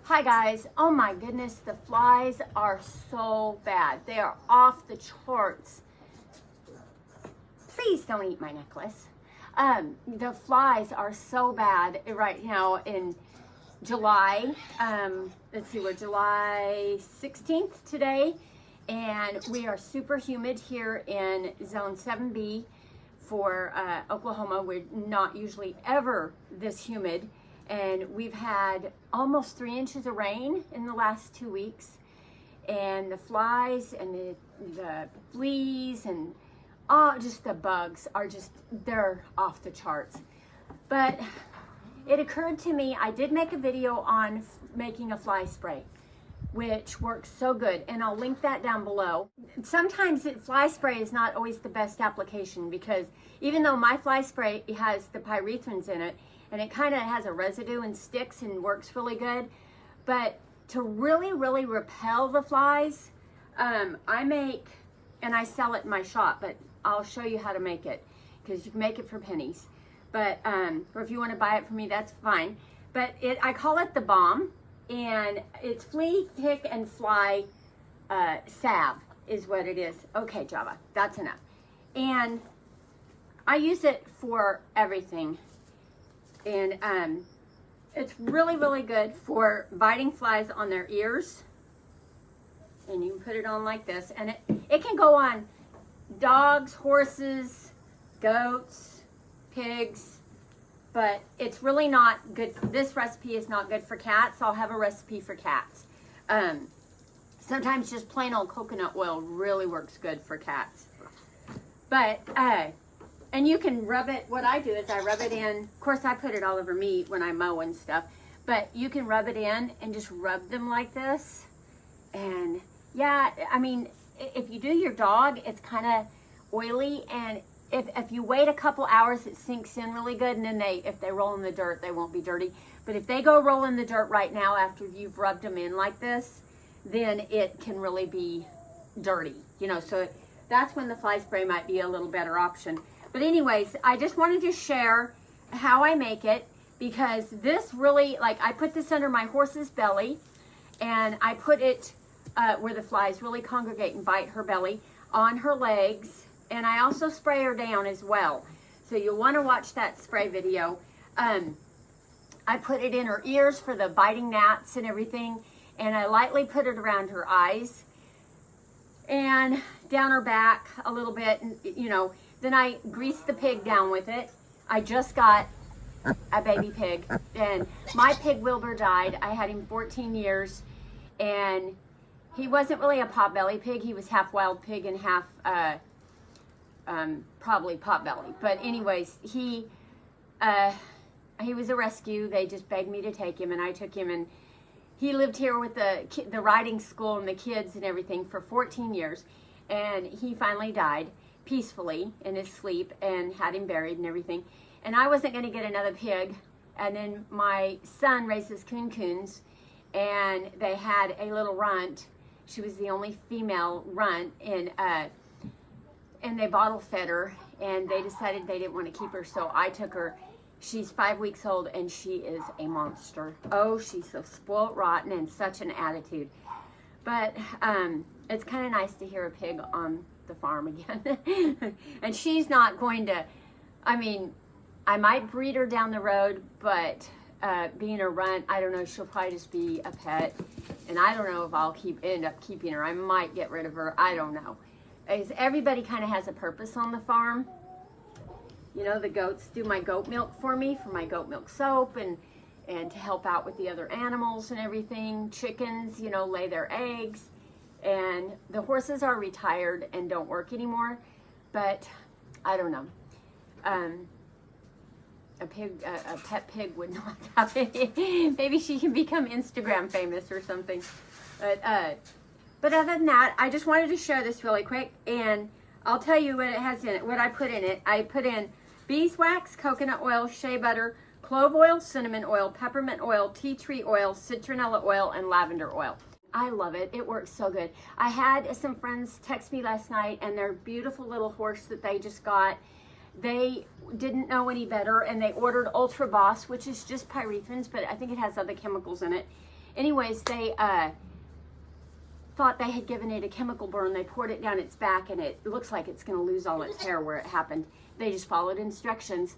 Hi guys, oh my goodness, the flies are so bad. They are off the charts. Please don't eat my necklace. The flies are so bad right now in July. Let's see, we're July 16th today, and we are super humid here in zone 7B for Oklahoma. We're not usually ever this humid. And we've had almost 3 inches of rain in the last 2 weeks. And the flies and the fleas and just the bugs are they're off the charts. But it occurred to me, I did make a video on making a fly spray, which works so good. And I'll link that down below. Sometimes fly spray is not always the best application, because even though my fly spray has the pyrethrins in it, and it kind of has a residue and sticks and works really good. But to really, really repel the flies, I make, and I sell it in my shop, but I'll show you how to make it, because you can make it for pennies. But, or if you want to buy it from me, that's fine. But I call it the Bomb, and it's flea, tick, and fly salve is what it is. Okay, Java, that's enough. And I use it for everything. And it's really, really good for biting flies on their ears. And you can put it on like this. And it can go on dogs, horses, goats, pigs. But it's really not good. This recipe is not good for cats. I'll have a recipe for cats. Sometimes just plain old coconut oil really works good for cats. But and you can rub it, what I do is I rub it in, of course I put it all over me when I mow and stuff, but you can rub it in and just rub them like this. And yeah, I mean, if you do your dog, it's kind of oily, and if you wait a couple hours, it sinks in really good, and then if they roll in the dirt, they won't be dirty. But if they go roll in the dirt right now after you've rubbed them in like this, then it can really be dirty, you know, so that's when the fly spray might be a little better option. But anyways, I just wanted to share how I make it, because this really, like, I put this under my horse's belly, and I put it where the flies really congregate and bite her belly, on her legs, and I also spray her down as well. So you'll want to watch that spray video. I put it in her ears for the biting gnats and everything, and I lightly put it around her eyes and down her back a little bit, and, you know. Then I greased the pig down with it. I just got a baby pig, and my pig Wilbur died. I had him 14 years, and he wasn't really a potbelly pig. He was half wild pig and half probably potbelly. But anyways, he was a rescue. They just begged me to take him, and I took him, and he lived here with the riding school and the kids and everything for 14 years, and he finally died peacefully in his sleep, and had him buried and everything. And I wasn't going to get another pig. And then my son raises coons, and they had a little runt. She was the only female runt, and they bottle fed her, and they decided they didn't want to keep her, so I took her. She's 5 weeks old, and she is a monster. Oh, she's so spoiled rotten and such an attitude. But it's kind of nice to hear a pig on the farm again. And she's not going to, I mean, I might breed her down the road, but being a runt, I don't know, she'll probably just be a pet, and I don't know if I'll end up keeping her. I might get rid of her, I don't know. Everybody kind of has a purpose on the farm. You know, the goats do my goat milk for me, for my goat milk soap, and to help out with the other animals and everything. Chickens, you know, lay their eggs. And the horses are retired and don't work anymore, but I don't know. A pet pig would not have it. Maybe she can become Instagram famous or something. But other than that, I just wanted to share this really quick, and I'll tell you what it has in it, what I put in it. I put in beeswax, coconut oil, shea butter, clove oil, cinnamon oil, peppermint oil, tea tree oil, citronella oil, and lavender oil. I love it. It works so good. I had some friends text me last night, and their beautiful little horse that they just got, they didn't know any better, and they ordered Ultra Boss, which is just pyrethrins, but I think it has other chemicals in it. Anyways, they thought they had given it a chemical burn. They poured it down its back, and it looks like it's going to lose all its hair where it happened. They just followed instructions.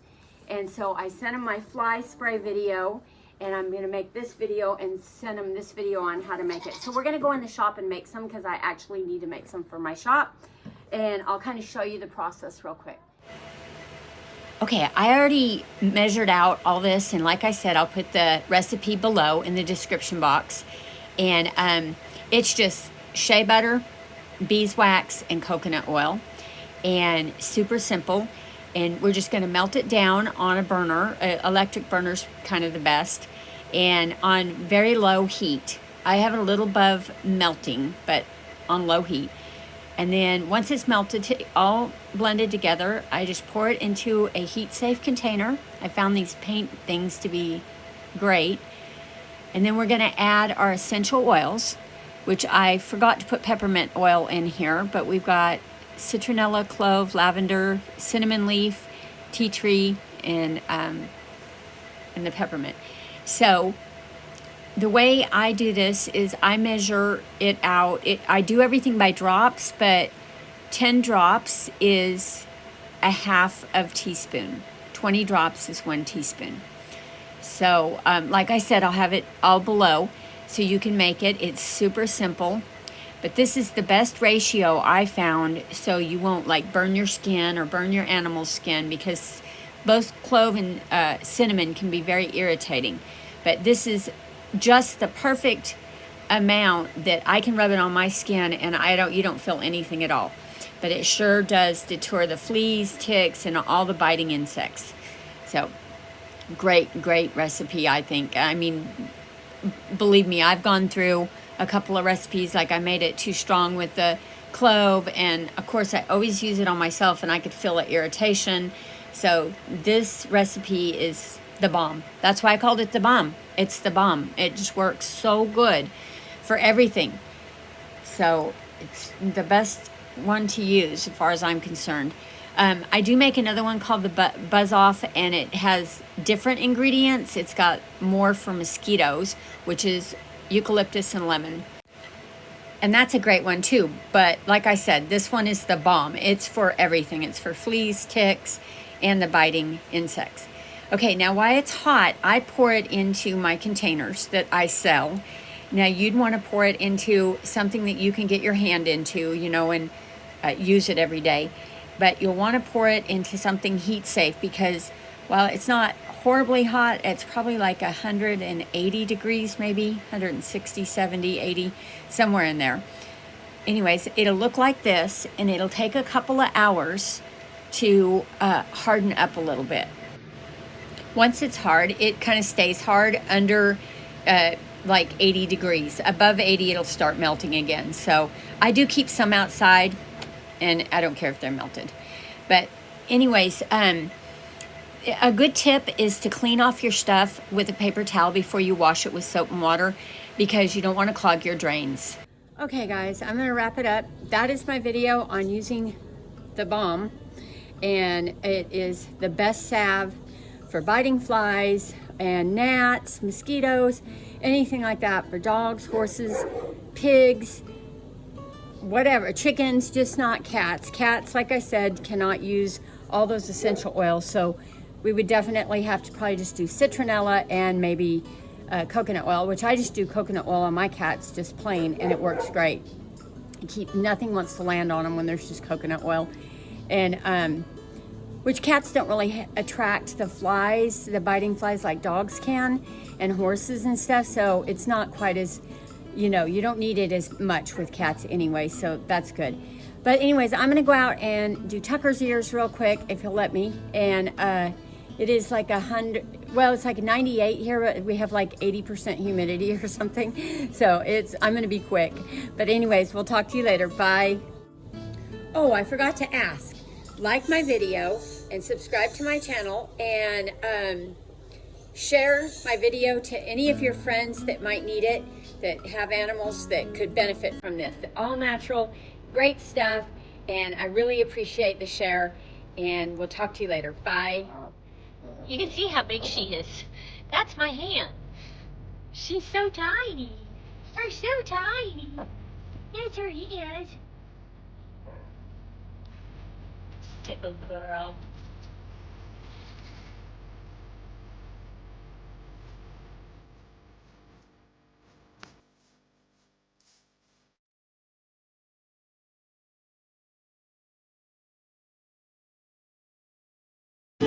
And so I sent them my fly spray video, and I'm going to make this video and send them this video on how to make it. So we're going to go in the shop and make some, because I actually need to make some for my shop. And I'll kind of show you the process real quick. Okay, I already measured out all this, and like I said, I'll put the recipe below in the description box. And it's just shea butter, beeswax, and coconut oil, and super simple. And we're just going to melt it down on a burner. Electric burner's kind of the best, and on very low heat. I have it a little above melting, but on low heat. And then once it's melted, all blended together, I just pour it into a heat-safe container. I found these paint things to be great. And then we're going to add our essential oils, which I forgot to put peppermint oil in here, but we've got citronella, clove, lavender, cinnamon leaf, tea tree, and the peppermint. So the way I do this is I measure it out. I do everything by drops, but 10 drops is a half of teaspoon. 20 drops is 1 teaspoon. So like I said, I'll have it all below so you can make it. It's super simple. But this is the best ratio I found, so you won't like burn your skin or burn your animal's skin, because both clove and cinnamon can be very irritating. But this is just the perfect amount that I can rub it on my skin and you don't feel anything at all. But it sure does deter the fleas, ticks, and all the biting insects. So great recipe, I think. I mean, believe me, I've gone through a couple of recipes, like I made it too strong with the clove, and of course I always use it on myself and I could feel the irritation. So this recipe is the bomb. That's why I called it the bomb. It's the bomb. It just works so good for everything. So it's the best one to use as far as I'm concerned. I do make another one called the Buzz Off, and it has different ingredients. It's got more for mosquitoes, which is eucalyptus and lemon. And that's a great one too. But like I said, this one is the bomb. It's for everything. It's for fleas, ticks, and the biting insects. Okay, now while it's hot, I pour it into my containers that I sell. Now you'd want to pour it into something that you can get your hand into, you know, and use it every day. But you'll want to pour it into something heat safe, because while it's not horribly hot, it's probably like 180 degrees, maybe 160, 70, 80, somewhere in there. Anyways, it'll look like this, and it'll take a couple of hours to harden up a little bit. Once it's hard, it kind of stays hard under like 80 degrees. Above 80, it'll start melting again. So I do keep some outside, and I don't care if they're melted. But anyways, a good tip is to clean off your stuff with a paper towel before you wash it with soap and water, because you don't want to clog your drains. Okay guys, I'm going to wrap it up. That is my video on using the balm, and it is the best salve for biting flies and gnats, mosquitoes, anything like that, for dogs, horses, pigs, whatever, chickens, just not cats. Cats, like I said, cannot use all those essential oils, so we would definitely have to probably just do citronella and maybe coconut oil, which I just do coconut oil on my cats, just plain, and it works great. Nothing wants to land on them when there's just coconut oil. And which cats don't really attract the flies, the biting flies, like dogs can, and horses and stuff, so it's not quite as, you know, you don't need it as much with cats anyway, so that's good. But anyways, I'm gonna go out and do Tucker's ears real quick, if he'll let me. And it is like 100, well, it's like 98 here, but we have like 80% humidity or something. So I'm gonna be quick. But anyways, we'll talk to you later, bye. Oh, I forgot to ask, like my video and subscribe to my channel, and share my video to any of your friends that might need it, that have animals that could benefit from this. All natural, great stuff, and I really appreciate the share, and we'll talk to you later. Bye. You can see how big she is. That's my hand. She's so tiny. You're so tiny. Yes, her he is. Little girl.